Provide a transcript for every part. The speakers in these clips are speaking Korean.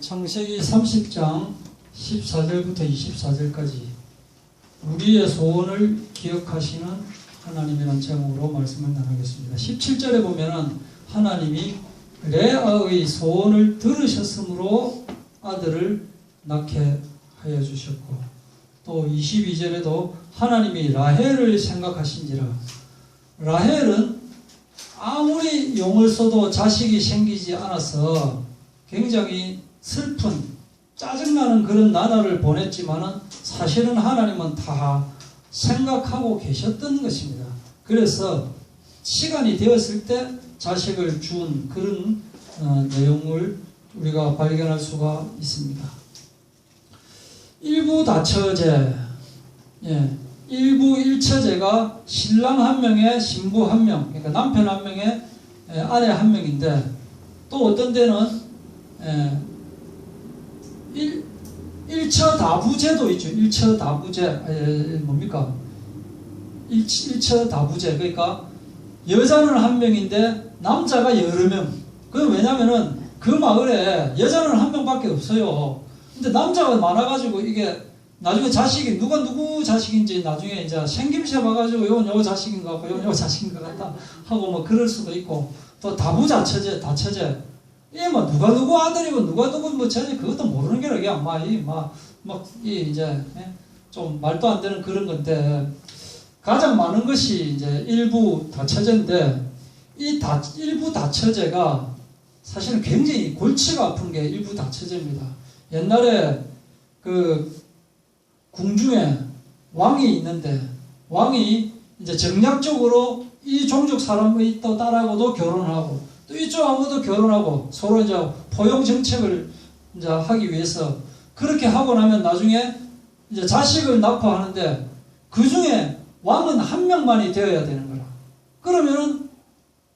창세기 30장 14절부터 24절까지 우리의 소원을 기억하시는 하나님이라는 제목으로 말씀을 나누겠습니다. 17절에 보면은 하나님이 레아의 소원을 들으셨으므로 아들을 낳게 하여 주셨고, 또 22절에도 하나님이 라헬을 생각하신지라. 라헬은 아무리 용을 써도 자식이 생기지 않아서 굉장히 슬픈, 짜증나는 그런 나날을 보냈지만은 사실은 하나님은 다 생각하고 계셨던 것입니다. 그래서 시간이 되었을 때 자식을 준 그런 내용을 우리가 발견할 수가 있습니다. 일부 다처제, 일부 일처제가 신랑 한 명에 신부 한 명, 그러니까 남편 한 명에 아내 한 명인데, 또 어떤 데는 일처다부제도 있죠. 일처다부제, 뭡니까? 일처다부제. 그러니까 여자는 한 명인데 남자가 여러 명. 그 왜냐면은 그 마을에 여자는 한 명밖에 없어요. 근데 남자가 많아가지고 이게 나중에 자식이 누구 자식인지 나중에 이제 생김새 봐가지고 이건 요 자식인 것 같고 이건 요 자식인 것 같다 하고 뭐 그럴 수도 있고, 또 다부자처제, 다처제. 이 뭐 누가 아들이고 누가 뭐 처제 그것도 모르는 게 그냥 이제 좀 말도 안 되는 그런 건데, 가장 많은 것이 이제 일부 다처제인데, 일부 다처제가 사실은 굉장히 골치가 아픈 게 일부 다처제입니다. 옛날에 그 궁중에 왕이 있는데, 왕이 이제 정략적으로 이 종족 사람의 또 딸하고도 결혼하고 또 이쪽하고도 결혼하고 서로 이제 포용 정책을 이제 하기 위해서 그렇게 하고 나면 나중에 이제 자식을 낳고 하는데, 그 중에 왕은 한 명만이 되어야 되는 거라. 그러면은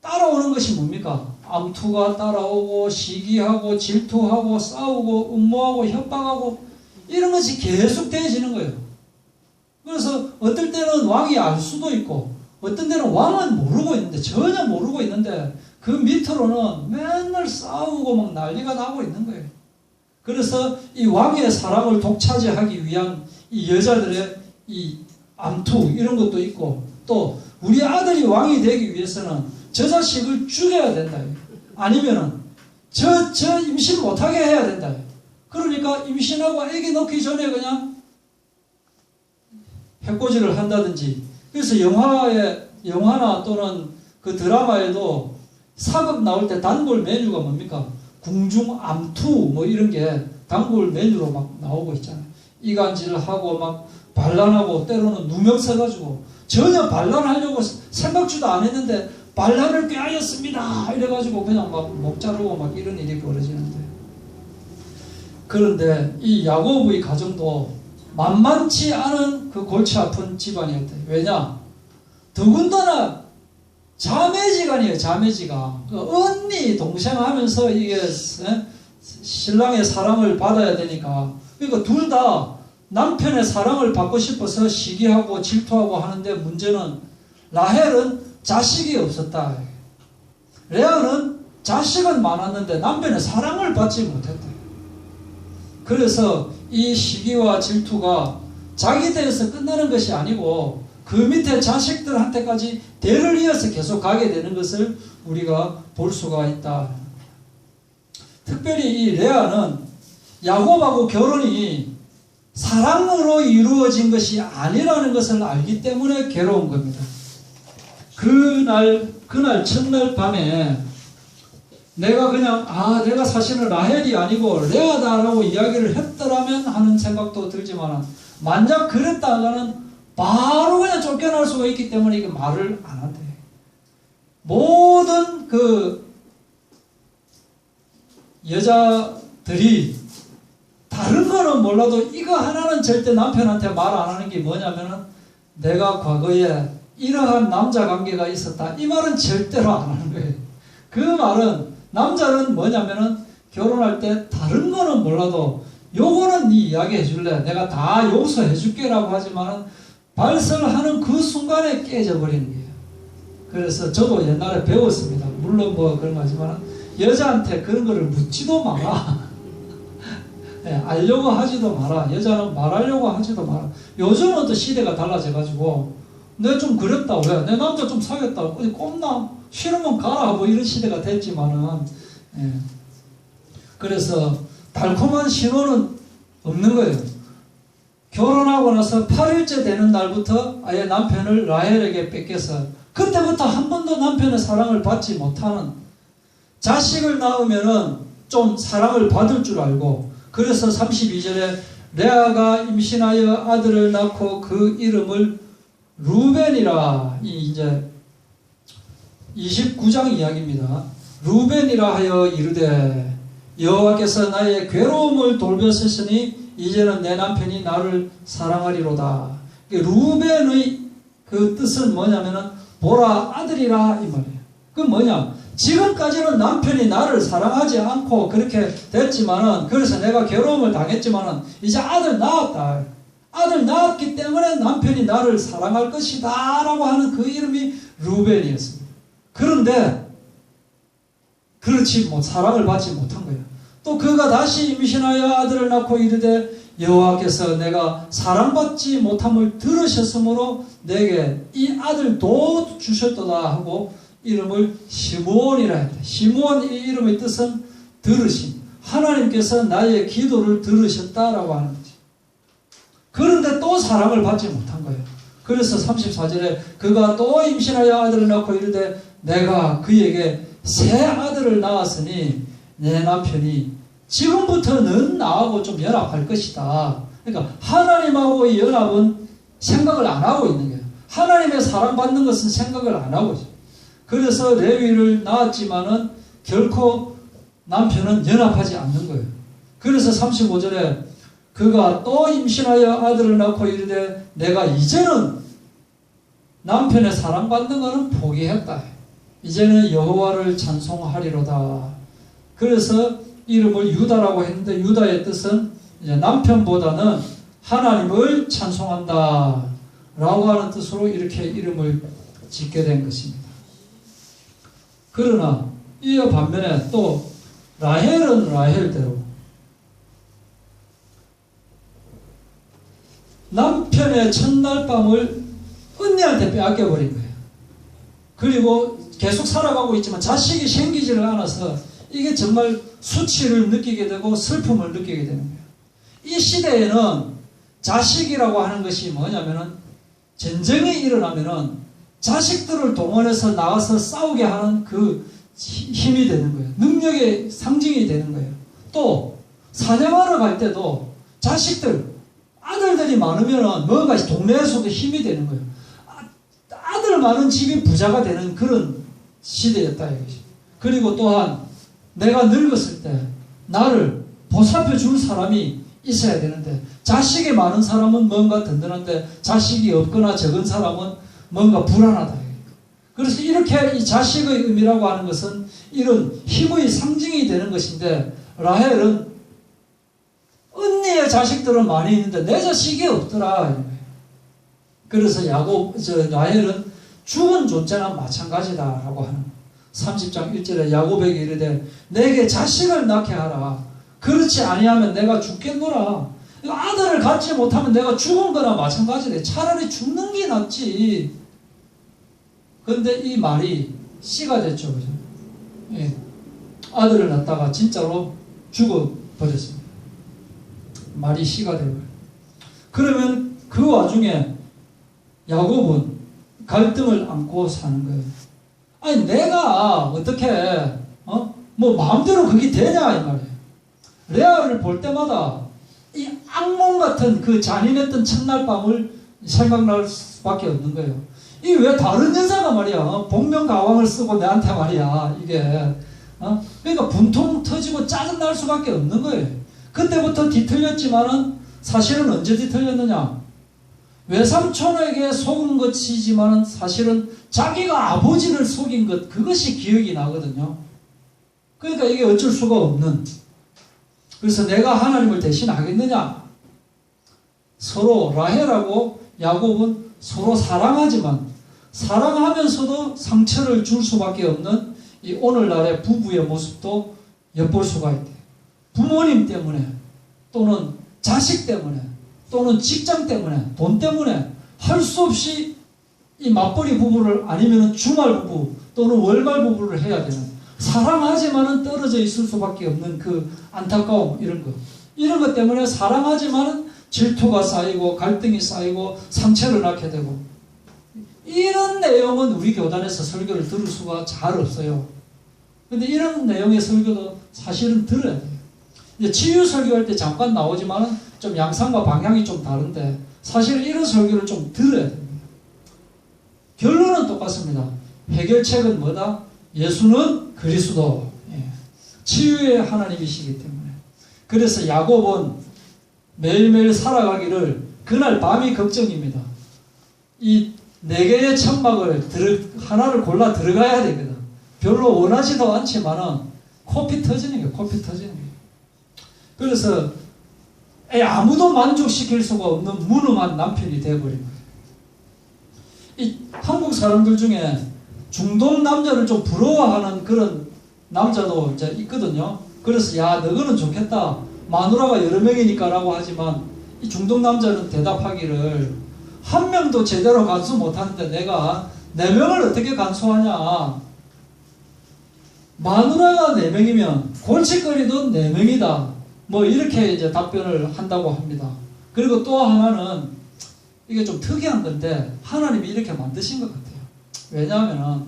따라오는 것이 뭡니까? 암투가 따라오고, 시기하고, 질투하고, 싸우고, 음모하고, 협박하고, 이런 것이 계속 되어지는 거예요. 그래서 어떨 때는 왕이 알 수도 있고, 어떤 때는 왕은 모르고 있는데, 전혀 모르고 있는데, 그 밑으로는 맨날 싸우고 막 난리가 나고 있는 거예요. 그래서 이 왕의 사랑을 독차지하기 위한 이 여자들의 이 암투, 이런 것도 있고, 또 우리 아들이 왕이 되기 위해서는 저 자식을 죽여야 된다. 아니면은 저 임신 못하게 해야 된다. 그러니까 임신하고 아기 낳기 전에 그냥 해코지를 한다든지. 그래서 영화나 또는 그 드라마에도 사극 나올 때 단골 메뉴가 뭡니까? 궁중 암투 뭐 이런 게 단골 메뉴로 막 나오고 있잖아요. 이간질하고 막 반란하고, 때로는 누명 써가지고 전혀 반란하려고 생각지도 안 했는데 반란을 꾀하였습니다 이래가지고 그냥 막 목 자르고 막 이런 일이 벌어지는데, 그런데 이 야곱의 가정도 만만치 않은 그 골치 아픈 집안이었대요. 왜냐? 더군다나 자매지간이에요. 자매지간. 언니 동생 하면서 이게 신랑의 사랑을 받아야 되니까, 그러니까 둘 다 남편의 사랑을 받고 싶어서 시기하고 질투하고 하는데, 문제는 라헬은 자식이 없었다. 레아는 자식은 많았는데 남편의 사랑을 받지 못했다. 그래서 이 시기와 질투가 자기 대에서 끝나는 것이 아니고 그 밑에 자식들한테까지 대를 이어서 계속 가게 되는 것을 우리가 볼 수가 있다. 특별히 이 레아는 야곱하고 결혼이 사랑으로 이루어진 것이 아니라는 것을 알기 때문에 괴로운 겁니다. 그날 첫날 밤에 내가 그냥 내가 사실은 라헬이 아니고 레아다라고 이야기를 했더라면 하는 생각도 들지만, 만약 그랬다가는 바로 그냥 쫓겨날 수가 있기 때문에 이게 말을 안 한대. 모든 그 여자들이 다른 거는 몰라도 이거 하나는 절대 남편한테 말 안 하는 게 뭐냐면은, 내가 과거에 이러한 남자 관계가 있었다, 이 말은 절대로 안 하는 거예요. 그 말은, 남자는 뭐냐면은 결혼할 때 다른 거는 몰라도 요거는 네 이야기 해줄래, 내가 다 용서해 줄게라고 하지만은 발설하는 그 순간에 깨져버리는 거예요. 그래서 저도 옛날에 배웠습니다. 물론 뭐 그런 거지만 여자한테 그런 거를 묻지도 마라. 예, 알려고 하지도 마라. 여자는 말하려고 하지도 마라. 요즘은 또 시대가 달라져가지고 내가 좀 그랬다. 왜? 내 남자 좀 사귀었다. 어디 꼽나? 싫으면 가라. 뭐 이런 시대가 됐지만은 예. 그래서 달콤한 신호는 없는 거예요. 결혼하고 나서 8일째 되는 날부터 아예 남편을 라헬에게 뺏겨서 그때부터 한 번도 남편의 사랑을 받지 못하는, 자식을 낳으면은 좀 사랑을 받을 줄 알고, 그래서 32절에 레아가 임신하여 아들을 낳고 그 이름을 루벤이라, 이제 29장 이야기입니다. 루벤이라 하여 이르되 여호와께서 나의 괴로움을 돌보셨으니 이제는 내 남편이 나를 사랑하리로다. 루벤의 그 뜻은 뭐냐면은 보라 아들이라 이 말이에요. 그 뭐냐? 지금까지는 남편이 나를 사랑하지 않고 그렇게 됐지만은, 그래서 내가 괴로움을 당했지만은 이제 아들 낳았다. 아들 낳았기 때문에 남편이 나를 사랑할 것이다 라고 하는 그 이름이 루벤이었습니다. 그런데 그렇지 사랑을 받지 못한 거예요. 또 그가 다시 임신하여 아들을 낳고 이르되 여호와께서 내가 사랑받지 못함을 들으셨으므로 내게 이 아들도 주셨도다 하고 이름을 시므온이라 했다. 시므온 이 이름의 뜻은 들으심. 하나님께서 나의 기도를 들으셨다라고 하는 거지. 그런데 또 사랑을 받지 못한 거예요. 그래서 34절에 그가 또 임신하여 아들을 낳고 이르되 내가 그에게 새 아들을 낳았으니 내 남편이 지금부터는 나하고 좀 연합할 것이다. 그러니까 하나님하고의 연합은 생각을 안 하고 있는 거예요. 하나님의 사랑받는 것은 생각을 안 하고 있어요. 그래서 레위를 낳았지만은 결코 남편은 연합하지 않는 거예요. 그래서 35절에 그가 또 임신하여 아들을 낳고 이르되 내가 이제는 남편의 사랑받는 것은 포기했다. 이제는 여호와를 찬송하리로다. 그래서 이름을 유다라고 했는데 유다의 뜻은 이제 남편보다는 하나님을 찬송한다 라고 하는 뜻으로 이렇게 이름을 짓게 된 것입니다. 그러나 이어 반면에 또 라헬은 라헬대로 남편의 첫날 밤을 언니한테 빼앗겨버린 거예요. 그리고 계속 살아가고 있지만 자식이 생기지를 않아서 이게 정말 수치를 느끼게 되고 슬픔을 느끼게 되는 거예요. 이 시대에는 자식이라고 하는 것이 뭐냐면은 전쟁이 일어나면은 자식들을 동원해서 나가서 싸우게 하는 그 힘이 되는 거예요. 능력의 상징이 되는 거예요. 또 사냥하러 갈 때도 자식들, 아들들이 많으면은 뭔가 동네에서도 힘이 되는 거예요. 아들 많은 집이 부자가 되는 그런 시대였다 이것이. 그리고 또한 내가 늙었을 때 나를 보살펴 줄 사람이 있어야 되는데, 자식이 많은 사람은 뭔가 든든한데 자식이 없거나 적은 사람은 뭔가 불안하다. 그래서 이렇게 이 자식의 의미라고 하는 것은 이런 힘의 상징이 되는 것인데, 라헬은 언니의 자식들은 많이 있는데 내 자식이 없더라. 그래서 라헬은 죽은 존재나 마찬가지다라고 하는 30장 1절에 야곱에게 이르되 내게 자식을 낳게 하라. 그렇지 아니하면 내가 죽겠노라. 아들을 갖지 못하면 내가 죽은 거나 마찬가지래. 차라리 죽는 게 낫지. 그런데 이 말이 씨가 됐죠. 그죠? 예. 아들을 낳다가 진짜로 죽어버렸습니다. 말이 씨가 되고요. 그러면 그 와중에 야곱은 갈등을 안고 사는 거예요. 아니 내가 어떻게 뭐 마음대로 그게 되냐 이 말이에요. 레아를 볼 때마다 이 악몽 같은 그 잔인했던 첫날 밤을 생각날 수밖에 없는 거예요. 이 왜 다른 여자가 말이야 복면가왕을 쓰고 내한테 말이야 이게 그러니까 분통 터지고 짜증 날 수밖에 없는 거예요. 그때부터 뒤틀렸지만은 사실은 언제 뒤틀렸느냐? 외삼촌에게 속은 것이지만은 사실은 자기가 아버지를 속인 것, 그것이 기억이 나거든요. 그러니까 이게 어쩔 수가 없는. 그래서 내가 하나님을 대신하겠느냐? 서로 라헬하고 야곱은 서로 사랑하지만 사랑하면서도 상처를 줄 수밖에 없는 이 오늘날의 부부의 모습도 엿볼 수가 있대요. 부모님 때문에 또는 자식 때문에 또는 직장 때문에 돈 때문에 할 수 없이 이 맞벌이 부부를 아니면 주말 부부 또는 월말 부부를 해야 되는, 사랑하지만은 떨어져 있을 수밖에 없는 그 안타까움, 이런 것 때문에 사랑하지만은 질투가 쌓이고 갈등이 쌓이고 상처를 낳게 되고, 이런 내용은 우리 교단에서 설교를 들을 수가 잘 없어요. 근데 이런 내용의 설교도 사실은 들어야 돼요. 이제 치유 설교할 때 잠깐 나오지만은 좀 양상과 방향이 좀 다른데, 사실 이런 설교를 좀 들어야 됩니다. 결론은 똑같습니다. 해결책은 뭐다? 예수는 그리스도. 치유의 하나님이시기 때문에. 그래서 야곱은 매일매일 살아가기를 그날 밤이 걱정입니다. 이 4개의 천막을 하나를 골라 들어가야 되거든. 별로 원하지도 않지만은 코피 터지는 거예요. 코피 터지는 거예요. 그래서 아무도 만족시킬 수가 없는 무능한 남편이 되어버린 거예요. 이 한국 사람들 중에 중동 남자를 좀 부러워하는 그런 남자도 이제 있거든요. 그래서 야, 너거는 좋겠다. 마누라가 여러 명이니까 라고 하지만, 이 중동 남자는 대답하기를, 한 명도 제대로 간수 못하는데 내가 4명을 어떻게 간수하냐. 마누라가 4명이면 골칫거리도 4명이다. 뭐 이렇게 이제 답변을 한다고 합니다. 그리고 또 하나는, 이게 좀 특이한 건데 하나님이 이렇게 만드신 것 같아요. 왜냐하면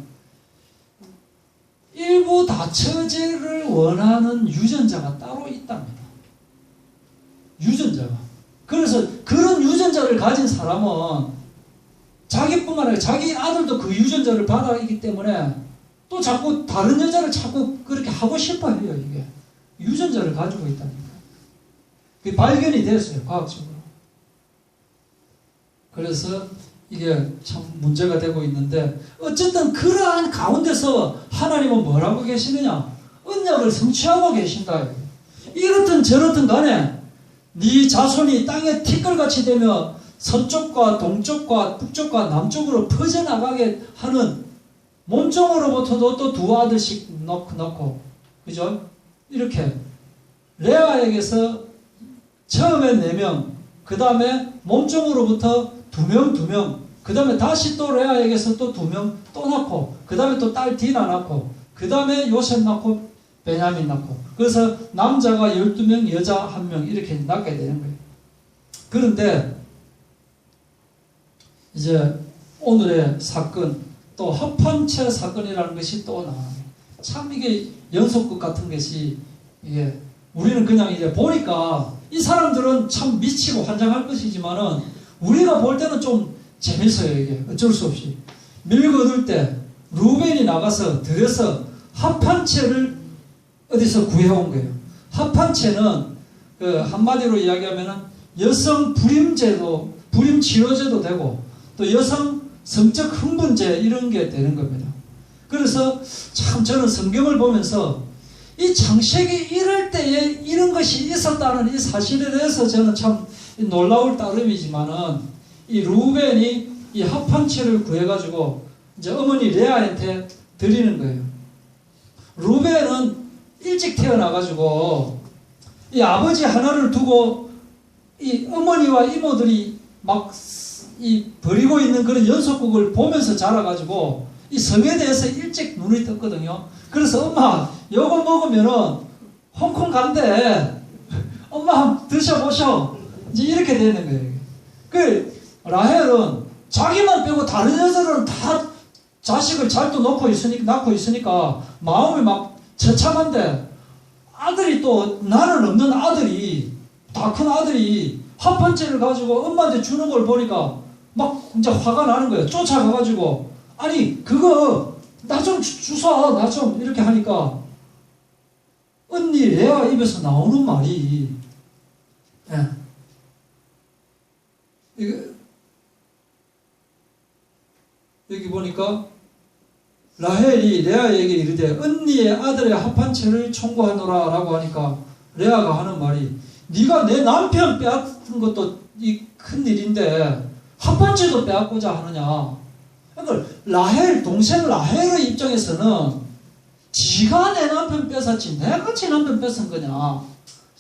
일부 다처제를 원하는 유전자가 따로 있답니다. 유전자가. 그래서 그런 유전자를 가진 사람은 자기뿐만 아니라 자기 아들도 그 유전자를 받아있기 때문에 또 자꾸 다른 여자를 자꾸 그렇게 하고 싶어 해요. 이게 유전자를 가지고 있다니까. 그게 발견이 됐어요, 과학적으로. 그래서 이게 참 문제가 되고 있는데, 어쨌든 그러한 가운데서 하나님은 뭐라고 계시느냐? 언약을 성취하고 계신다. 이렇든 저렇든 간에 네 자손이 땅에 티끌같이 되며 서쪽과 동쪽과 북쪽과 남쪽으로 퍼져나가게 하는, 몸종으로부터도 또 2 아들씩 넣고, 그죠? 이렇게 레아에게서 처음에 4명, 그 다음에 몸종으로부터 2명, 그 다음에 다시 또 레아에게서 또 2명 또 낳고, 그 다음에 또 딸 디나 낳고, 그 다음에 요셉 낳고 베냐민 낳고, 그래서 남자가 12명, 여자 1명 이렇게 낳게 되는 거예요. 그런데 이제 오늘의 사건, 또 합판체 사건이라는 것이 또 나와요. 참 이게 연속극 같은 것이, 이게 우리는 그냥 이제 보니까 이 사람들은 참 미치고 환장할 것이지만은 우리가 볼 때는 좀 재밌어요. 이게 어쩔 수 없이 밀고 얻을 때 루벤이 나가서 들여서 합판체를 어디서 구해온 거예요. 합판체는 그 한마디로 이야기하면은 여성 불임제도, 불임 치료제도 되고, 또 여성 성적 흥분제 이런 게 되는 겁니다. 그래서 참 저는 성경을 보면서 이 창세기 이럴 때에 이런 것이 있었다는 이 사실에 대해서 저는 참 놀라울 따름이지만은, 이 루벤이 이 합판체를 구해가지고 이제 어머니 레아한테 드리는 거예요. 루벤은 일찍 태어나가지고 이 아버지 하나를 두고 이 어머니와 이모들이 막 이 버리고 있는 그런 연속극을 보면서 자라가지고 이 성에 대해서 일찍 눈이 떴거든요. 그래서 엄마, 요거 먹으면은 홍콩 간대. 엄마 한번 드셔보셔. 이제 이렇게 되는 거예요. 그 라헬은 자기만 빼고 다른 여자들은 다 자식을 잘 또 낳고 있으니까 마음이 막 처참한데, 아들이 또 나는 없는 아들이, 다 큰 아들이 합판체를 가지고 엄마한테 주는 걸 보니까 막 이제 화가 나는 거예요. 쫓아가가지고, 아니 그거 나 좀 주소, 나 좀, 이렇게 하니까 언니 레아 입에서 나오는 말이, 여기 보니까 라헬이 레아에게 이르되 언니의 아들의 합판체를 청구하노라 라고 하니까 레아가 하는 말이, 네가 내 남편 빼앗은 것도 이 큰 일인데 합판체도 빼앗고자 하느냐. 그러니까 라헬, 동생 라헬의 입장에서는 지가 내 남편 뺏었지 내가 지 남편 뺏은 거냐.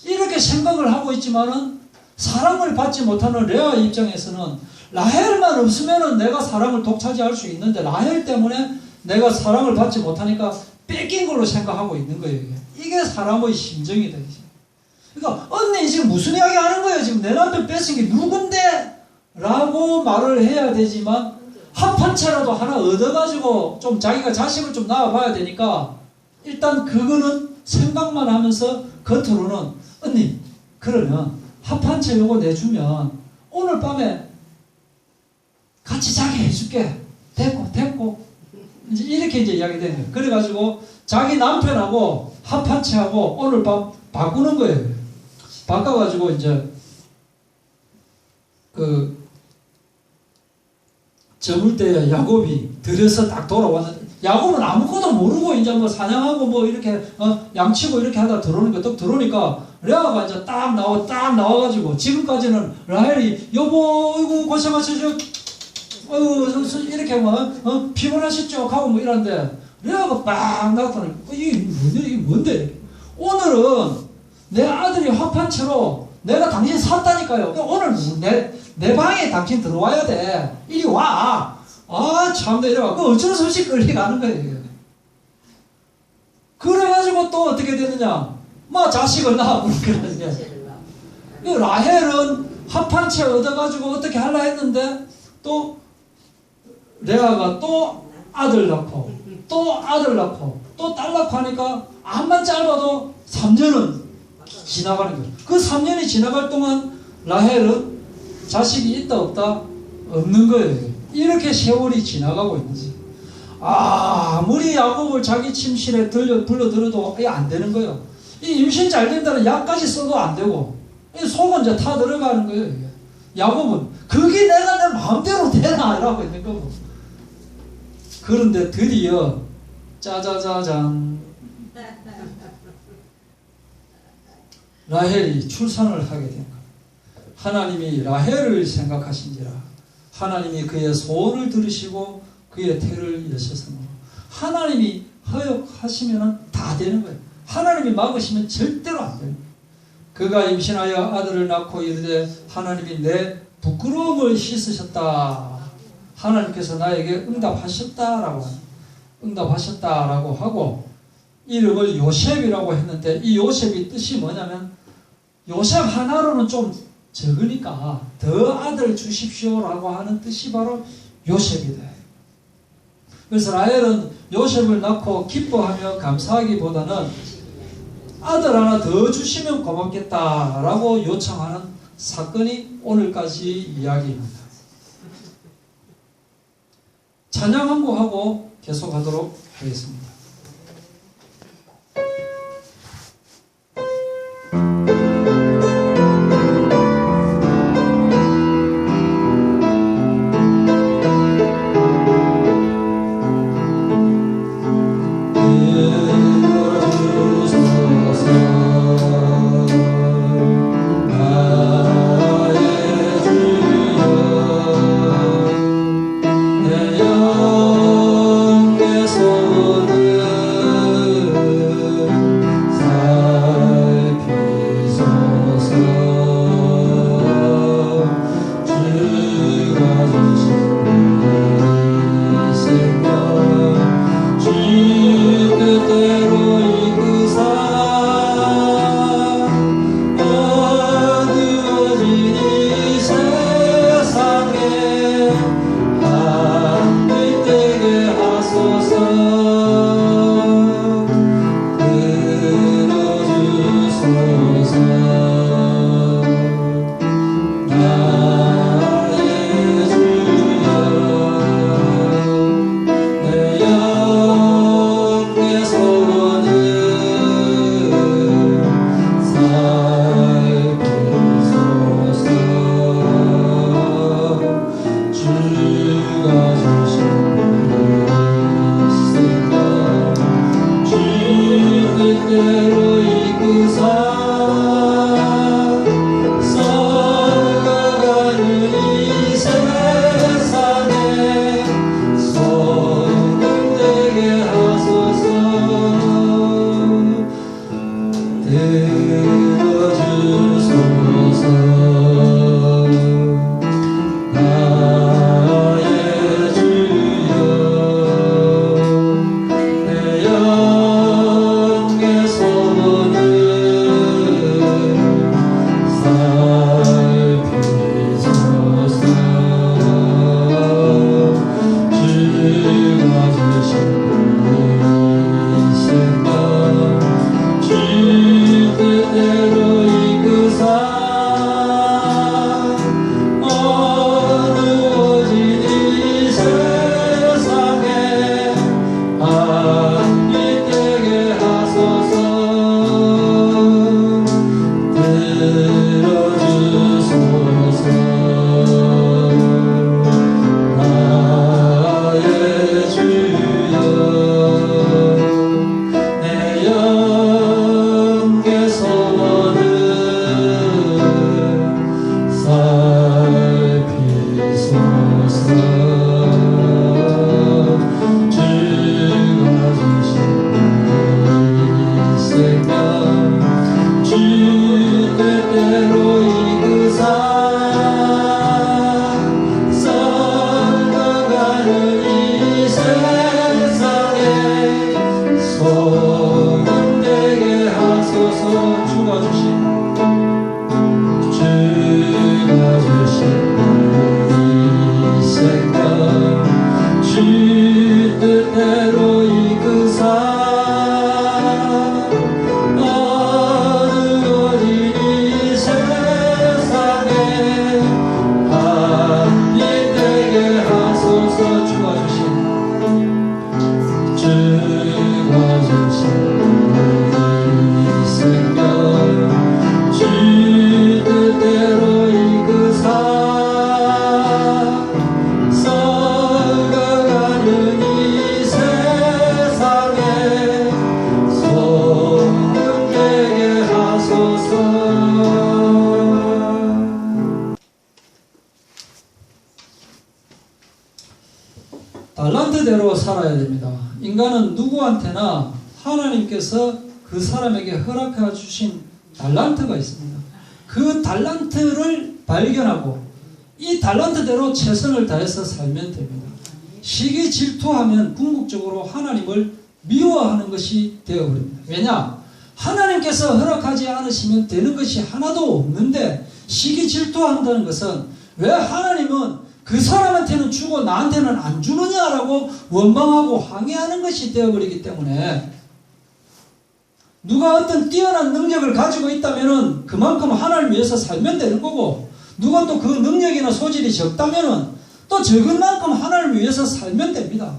이렇게 생각을 하고 있지만은 사랑을 받지 못하는 레아 입장에서는 라헬만 없으면은 내가 사랑을 독차지할 수 있는데 라헬 때문에 내가 사랑을 받지 못하니까 뺏긴 걸로 생각하고 있는 거예요. 이게 사람의 심정이다. 그러니까 언니 지금 무슨 이야기 하는 거예요? 지금 내 남편 뺏은 게 누군데? 라고 말을 해야 되지만 합한 채라도 하나 얻어가지고 좀 자기가 자식을 좀 낳아봐야 되니까 일단 그거는 생각만 하면서 겉으로는 언니 그러면 합한 채 요거 내주면 오늘 밤에 같이 자게 해줄게. 됐고 이제 이렇게 이제 이야기 되는 거예요. 그래가지고 자기 남편하고 합한 채하고 오늘 밤 바꾸는 거예요. 바꿔가지고 이제 저물 때 야곱이 들여서 딱 돌아왔는데 야곱은 아무것도 모르고 이제 뭐 사냥하고 뭐 이렇게 양치고 이렇게 하다 들어오니까 딱 들어오니까 레아가 이제 딱 나와가지고 지금까지는 라헬이 여보 이거 고생하시죠 이렇게 뭐 피곤하셨죠 하고 뭐 이런데 레아가 빡 나타나니까 이게 뭔데 오늘은 내 아들이 합한 채로 내가 당신 샀다니까요. 오늘 내 방에 당신 들어와야 돼. 이리 와. 아, 참나 이래가. 그 어쩔 수 없이 끌려가는 거예요. 그래가지고 또 어떻게 되느냐. 뭐 자식을 낳아. 그 라헬은 합한 채 얻어가지고 어떻게 하려 했는데 또 레아가 또 아들 낳고 또 아들 낳고 또 딸 낳고 하니까 암만 짧아도 3년은 지나가는 거예요. 그 3년이 지나갈 동안 라헬은 자식이 있다 없다 없는 거예요. 이렇게 세월이 지나가고 있는 거지. 아무리 야곱을 자기 침실에 불러들어도 이게 안 되는 거예요. 이 임신 잘 된다는 약까지 써도 안 되고 이 속은 이제 타 들어가는 거예요. 이게. 야곱은 그게 내가 내 마음대로 되나 이러고 있는 거고. 그런데 드디어 짜자자잔 라헬이 출산을 하게 된 거예요. 하나님이 라헬을 생각하신지라 하나님이 그의 소원을 들으시고 그의 태를 여셨으므로 하나님이 허용하시면 다 되는 거예요. 하나님이 막으시면 절대로 안 돼요. 그가 임신하여 아들을 낳고 이르되 하나님이 내 부끄러움을 씻으셨다. 하나님께서 나에게 응답하셨다라고 하고 이름을 요셉이라고 했는데 이 요셉이 뜻이 뭐냐면 요셉 하나로는 좀 적으니까 더 아들 주십시오라고 하는 뜻이 바로 요셉이다. 그래서 라헬은 요셉을 낳고 기뻐하며 감사하기보다는 아들 하나 더 주시면 고맙겠다라고 요청하는 사건이 오늘까지 이야기입니다. 찬양 한 곡 하고 계속하도록 하겠습니다. 달란트대로 살아야 됩니다. 인간은 누구한테나 하나님께서 그 사람에게 허락해 주신 달란트가 있습니다. 그 달란트를 발견하고 이 달란트대로 최선을 다해서 살면 됩니다. 시기 질투하면 궁극적으로 하나님을 미워하는 것이 되어버립니다. 왜냐? 하나님께서 허락하지 않으시면 되는 것이 하나도 없는데 시기 질투한다는 것은 왜 하나님은 그 사람한테는 주고 나한테는 안 주느냐라고 원망하고 항의하는 것이 되어버리기 때문에 누가 어떤 뛰어난 능력을 가지고 있다면 그만큼 하나님을 위해서 살면 되는 거고 누가 또 그 능력이나 소질이 적다면 또 적은 만큼 하나님을 위해서 살면 됩니다.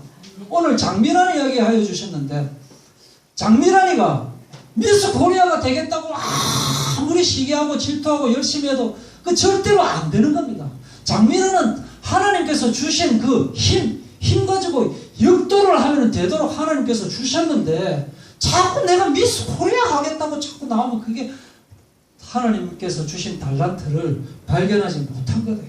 오늘 장미란 이야기 하여 주셨는데 장미란이가 미스 코리아가 되겠다고 아무리 시기하고 질투하고 열심히 해도 그 절대로 안 되는 겁니다. 장미란은 하나님께서 주신 그 힘 가지고 역도를 하면 되도록 하나님께서 주셨는데 자꾸 내가 미스 코리아 가겠다고 자꾸 나오면 그게 하나님께서 주신 달란트를 발견하지 못한 거다.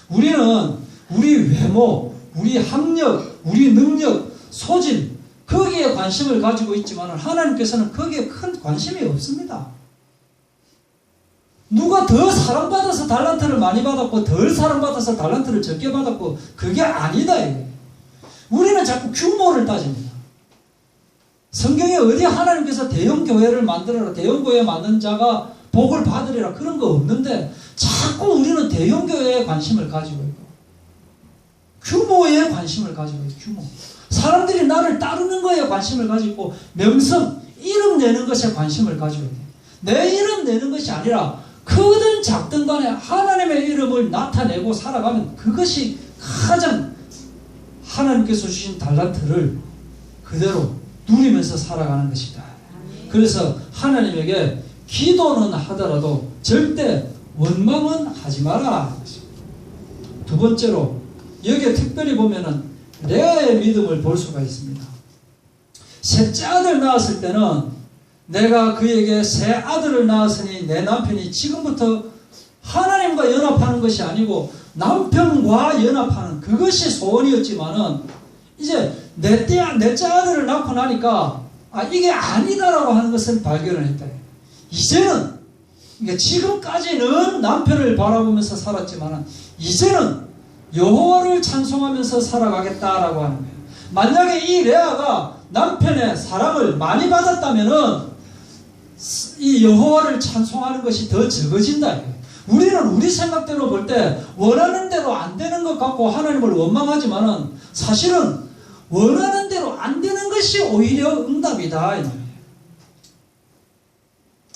우리는 우리 외모, 우리 학력, 우리 능력, 소질 거기에 관심을 가지고 있지만 하나님께서는 거기에 큰 관심이 없습니다. 누가 더 사랑받아서 달란트를 많이 받았고 덜 사랑받아서 달란트를 적게 받았고 그게 아니다. 우리는 자꾸 규모를 따집니다. 성경에 어디 하나님께서 대형 교회를 만들어라, 대형 교회 만든 자가 복을 받으리라 그런 거 없는데 자꾸 우리는 대형 교회에 관심을 가지고 있고 규모에 관심을 가지고 있고 규모. 사람들이 나를 따르는 거에 관심을 가지고 명성, 이름 내는 것에 관심을 가지고 있고 내 이름 내는 것이 아니라 크든 작든 간에 하나님의 이름을 나타내고 살아가면 그것이 가장 하나님께서 주신 달란트를 그대로 누리면서 살아가는 것이다. 그래서 하나님에게 기도는 하더라도 절대 원망은 하지 마라. 두 번째로 여기에 특별히 보면은 레아의 믿음을 볼 수가 있습니다. 셋째 아들 낳았을 때는 내가 그에게 새 아들을 낳았으니 내 남편이 지금부터 하나님과 연합하는 것이 아니고 남편과 연합하는 그것이 소원이었지만은 이제 넷째 아들을 낳고 나니까 이게 아니다라고 하는 것을 발견을 했다. 이제는 그러니까 지금까지는 남편을 바라보면서 살았지만은 이제는 여호와를 찬송하면서 살아가겠다라고 하는 거예요. 만약에 이 레아가 남편의 사랑을 많이 받았다면은 이 여호와를 찬송하는 것이 더 적어진다. 우리는 우리 생각대로 볼 때 원하는 대로 안 되는 것 같고 하나님을 원망하지만은 사실은 원하는 대로 안 되는 것이 오히려 응답이다.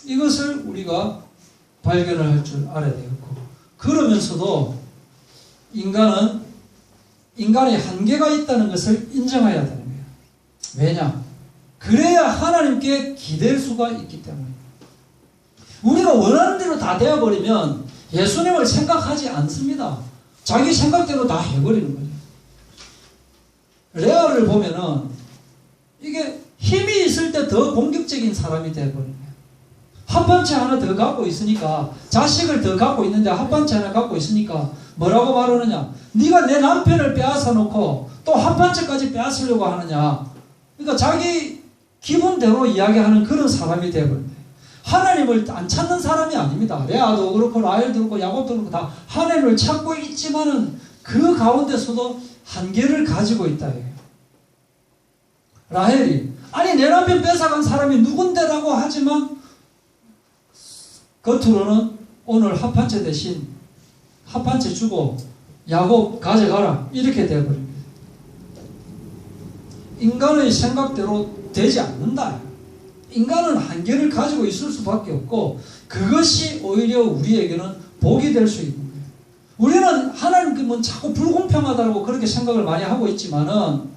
이것을 우리가 발견을 할 줄 알아야 되겠고 그러면서도 인간의 한계가 있다는 것을 인정해야 되는 거예요. 왜냐? 그래야 하나님께 기댈 수가 있기 때문에 우리가 원하는 대로 다 되어버리면 예수님을 생각하지 않습니다. 자기 생각대로 다 해버리는 거예요. 레아를 보면은 이게 힘이 있을 때 더 공격적인 사람이 되어버리는 거예요. 합반채 하나 더 갖고 있으니까 자식을 더 갖고 있는데 합반채 하나 갖고 있으니까 뭐라고 말하느냐? 네가 내 남편을 빼앗아 놓고 또 합반채까지 빼앗으려고 하느냐? 그러니까 자기 기분대로 이야기하는 그런 사람이 되어버린다. 하나님을 안 찾는 사람이 아닙니다. 레아도 그렇고 라헬도 그렇고 야곱도 그렇고 다 하나님을 찾고 있지만은 그 가운데서도 한계를 가지고 있다. 라헬이 아니 내 남편 뺏어간 사람이 누군데라고 하지만 겉으로는 오늘 합한 채 대신 합한 채 주고 야곱 가져가라 이렇게 되어버립니다. 인간의 생각대로 되지 않는다. 인간은 한계를 가지고 있을 수밖에 없고 그것이 오히려 우리에게는 복이 될 수 있는 거예요. 우리는 하나님께는 자꾸 불공평하다고 그렇게 생각을 많이 하고 있지만은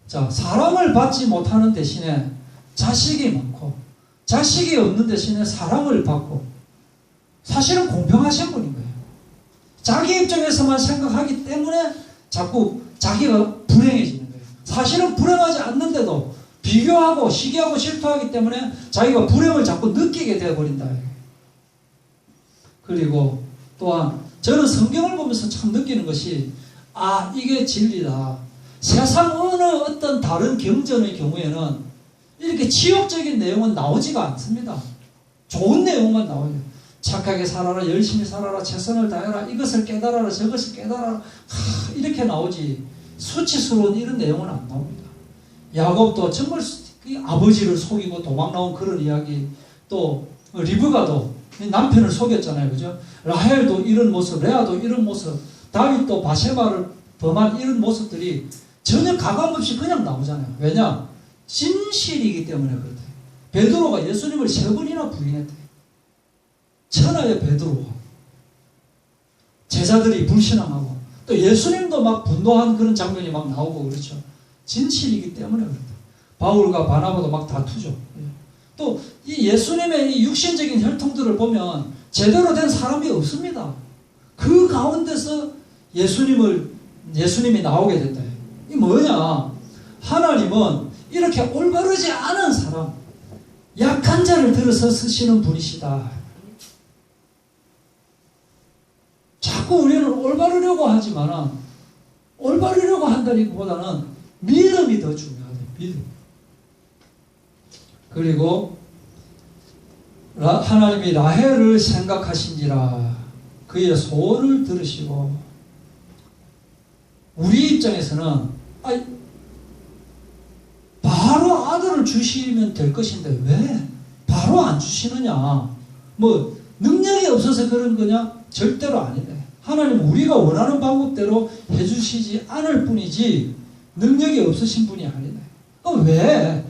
자, 사랑을 받지 못하는 대신에 자식이 많고 자식이 없는 대신에 사랑을 받고 사실은 공평하신 분인 거예요. 자기 입장에서만 생각하기 때문에 자꾸 자기가 불행해지는 거예요. 사실은 불행하지 않는데도 비교하고 시기하고 질투하기 때문에 자기가 불행을 자꾸 느끼게 되어버린다. 그리고 또한 저는 성경을 보면서 참 느끼는 것이 이게 진리다. 세상 어느 어떤 다른 경전의 경우에는 이렇게 치욕적인 내용은 나오지가 않습니다. 좋은 내용만 나와요. 착하게 살아라, 열심히 살아라, 최선을 다해라, 이것을 깨달아라, 저것을 깨달아라 이렇게 나오지 수치스러운 이런 내용은 안 나옵니다. 야곱도 정말 아버지를 속이고 도망 나온 그런 이야기, 또 리브가도 남편을 속였잖아요. 그죠? 라헬도 이런 모습, 레아도 이런 모습, 다윗도 바세바를 범한 이런 모습들이 전혀 가감없이 그냥 나오잖아요. 왜냐? 진실이기 때문에 그렇다. 베드로가 예수님을 3번이나 부인했대. 천하의 베드로가. 제자들이 불신앙하고 또 예수님도 막 분노한 그런 장면이 막 나오고 그렇죠. 진실이기 때문에 그렇다. 바울과 바나바도 막 다투죠. 또 이 예수님의 이 육신적인 혈통들을 보면 제대로 된 사람이 없습니다. 그 가운데서 예수님이 나오게 됐다. 이 뭐냐? 하나님은 이렇게 올바르지 않은 사람, 약한 자를 들어서 쓰시는 분이시다. 자꾸 우리는 올바르려고 하지만 올바르려고 한다기보다는 믿음이 더 중요하다. 믿음. 그리고 하나님이 라헬을 생각하신지라 그의 소원을 들으시고, 우리 입장에서는 바로 아들을 주시면 될 것인데 왜 바로 안 주시느냐? 뭐 능력이 없어서 그런 거냐? 절대로 아니다. 하나님은 우리가 원하는 방법대로 해주시지 않을 뿐이지 능력이 없으신 분이 아니다. 그럼 왜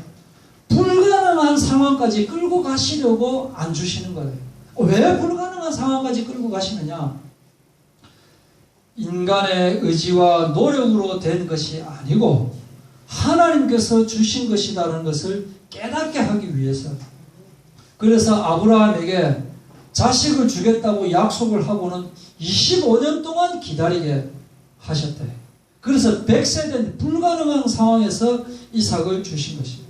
불가능한 상황까지 끌고 가시려고 안 주시는 거예요? 왜 불가능한 상황까지 끌고 가시느냐? 인간의 의지와 노력으로 된 것이 아니고 하나님께서 주신 것이라는 것을 깨닫게 하기 위해서. 그래서 아브라함에게 자식을 주겠다고 약속을 하고는 25년 동안 기다리게 하셨대. 그래서 100세 된 불가능한 상황에서 이삭을 주신 것입니다.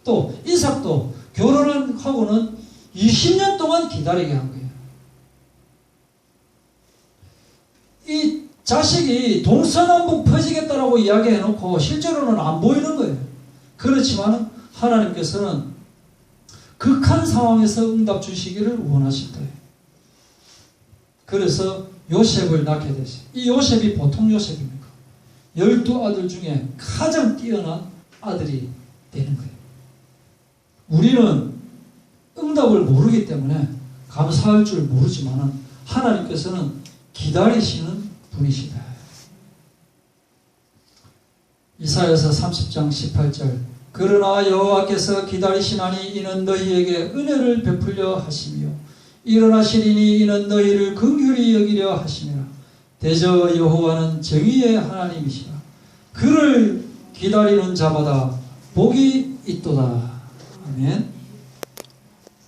또 이삭도 결혼을 하고는 20년 동안 기다리게 한 거예요. 이 자식이 동서남북 퍼지겠다라고 이야기해놓고 실제로는 안 보이는 거예요. 그렇지만 하나님께서는 극한 상황에서 응답 주시기를 원하실 거예요. 그래서 요셉을 낳게 됐어요. 이 요셉이 보통 요셉입니까? 12아들 중에 가장 뛰어난 아들이 되는 거예요. 우리는 응답을 모르기 때문에 감사할 줄 모르지만 하나님께서는 기다리시는 분이시다. 이사야서 30장 18절 그러나 여호와께서 기다리시나니 이는 너희에게 은혜를 베풀려 하시며 일어나시리니 이는 너희를 긍휼히 여기려 하시니라. 대저 여호와는 정의의 하나님이시라. 그를 기다리는 자마다 복이 있도다. 아멘.